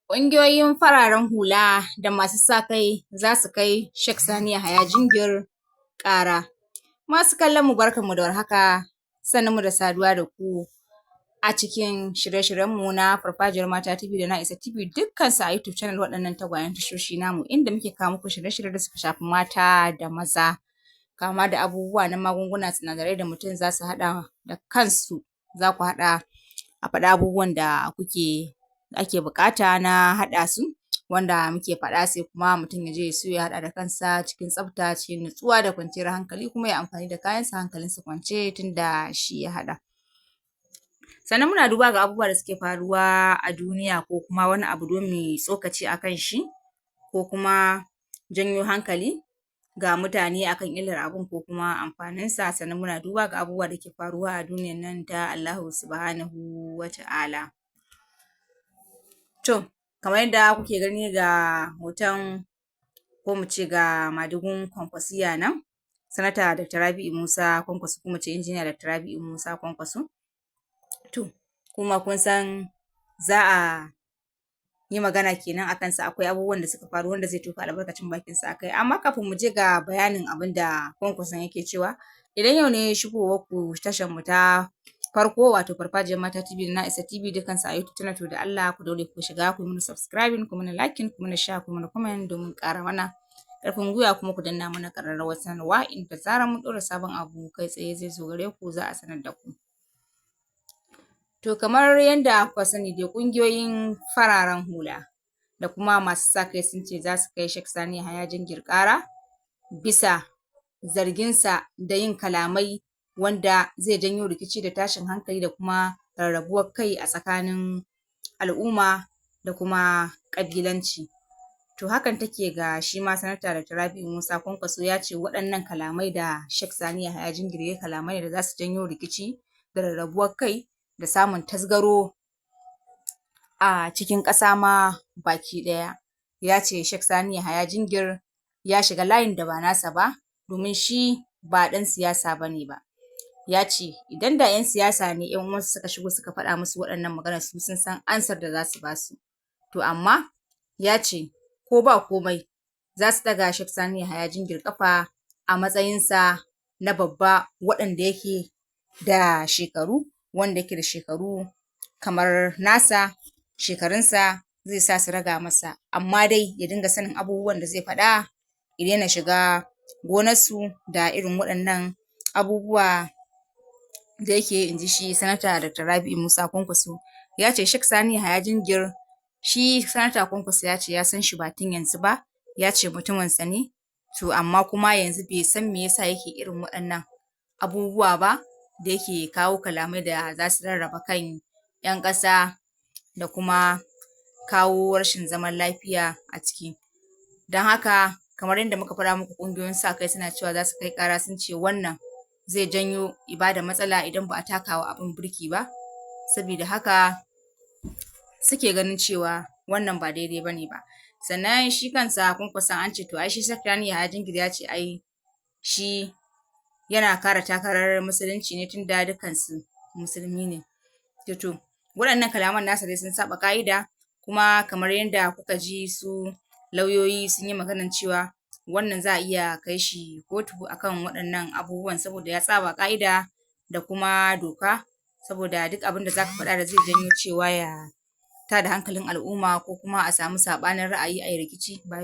Ƙungiyoyin fararen hula da masu sa kai za su kai Sheikh Sani Yahaya Jingir ƙara. Masu kallon mu barkanmu da warhaka, sannunmu da saduwa da ku a cikin shirye-shiryenmu na Farfajiyar Mata TV da Na'isa TV dukkansu a YouTube channel waɗannan tagwayen tashoshi namu inda muke kawo muku shirye-shirye da suka shafi mata da maza, kama da abubuwa na magunguna, sinadarai da mutum za su haɗa da kansu, za ku haɗa a faɗi abubuwan da ake buƙata na haɗa su, wanda muke faɗa sai kuma mutum ya je ya siyo ya haɗa da kansa cikin tsafta, cikin nutsuwa da kwanciyar hankali kuma ya amfani da kayansa hankalinsa kwance tunda shi ya haɗa. Sannan muna duba ga abubuwa da suke faruwa a duniya ko kuma wani abu don mu yi tsokaci a kan shi ko kuma janyo hankali ga mutane a kan illar abun ko kuma amfaninsa. Sannan muna duba ga abubuwa da ke faruwa a duniyan nan ta Allahu Subhanahu wa ta'ala. To, kamar yadda kuke gani ga hoton ko mu ce ga madugun Kwankwasiyya nan, Sanata Dr. Rabi'u Musa Kwankwaso ko mu ce Injiniya Dr. Rabi'u Musa Kwankwaso. To, kuma kun san za a yi magana kenan a kansa, akwai abubuwan da suka faru wanda zai tofa albarkacin bakinsa a kai. Amma kafin mu je ga bayanin abin da Kwankwason yake cewa, idan yau ne shigowarku tasharmu ta farko wato Farfajiyar Mata TV da Na'isa TV dukkansu a YouTube channel, to da Allah ku daure ku shiga ku yi mana subscribing, ku mana liking, ku mana share, ku mana comment domin ƙara mana ƙarfin gwiwa kuma ku danna mana ƙararrawar sanarwa inda zarar mun ɗora sabon abu kai tsaye zai zo gare ku za a sanar da ku. To, kamar yadda kuka sani dai ƙungiyoyin fararen hula da kuma masu sa kai sun ce za su kai Sheikh Sani Yahaya Jingir ƙara bisa zarginsa da yin kalamai wanda zai janyo rikici da tashin hankali da kuma rarrabuwar kai a tsakanin al'umma da kuma ƙabilanci. To, hakan take ga shi ma Sanata Dr. Rabi'u Musa Kwankwaso ya ce waɗannan kalamai da Sheikh Sani Yahaya Jingir ya yi kalamai ne da za su janyo rikici da rarrabuwar kai da samun tasgaro a cikin ƙasa ma baki ɗaya. Ya ce Sheikh Sani Yahaya Jingir ya shiga layin da ba nasa ba domin shi ba ɗan siyasa ba ne ba. Ya ce idan da 'yan siyasa ne 'yan uwansu suka shigo suka faɗa musu waɗannan maganar su sun san ansar da za su ba su. To, amma ya ce ko ba komai za su ɗaga Sheikh Sani Yahaya Jingir ƙafa a matsayinsa na babba wanda yake da shekaru, wanda yake da shekaru kamar nasa, shekarunsa zai sa su raga masa, amma dai ya dinga sanin abubuwan da zai faɗa, ya daina shiga gonarsu da irin waɗannan abubuwa da yake yi, in ji shi Sanata Dr. Rabi'u Musa Kwankwaso. Ya ce Sheikh Sani Yahaya Jingir, shi Sanata Kwankwaso ya ce ya san shi ba tun yanzu ba, ya ce mutuminsa ne, to amma kuma yanzu bai san me yasa yake irin waɗannan abubuwa ba da yake kawo kalamai da za su rarraba kan 'yan ƙasa da kuma kawo rashin zaman lafiya a ciki. Don haka kamar yadda muka faɗa muku ƙungiyoyin sa kai suna cewa za su kai ƙara, sun ce wannan zai janyo ya ba da matsala idan ba a taka wa abin birki ba, sabida haka suke ganin cewa wannan ba daidai ba ne ba. Sannan shi kansa Kwankwason an ce to ai shi Sheikh Sani Yahaya Jingir ya ce ai shi yana kare takarar musulunci ne tunda dukkansu musulmi ne. To, waɗannan kalaman nasa dai sun saɓa ƙa'ida kuma kamar yadda kuka ji su lauyoyi sun yi maganar cewa wannan za a iya kai shi kotu a kan waɗannan abubuwan saboda ya saɓa ƙa'ida da kuma doka, saboda duk abin da za ka faɗa da zai janyo cewa ya tada hankalin al'umma ko kuma a samu saɓanin ra'ayi a yi rikici ba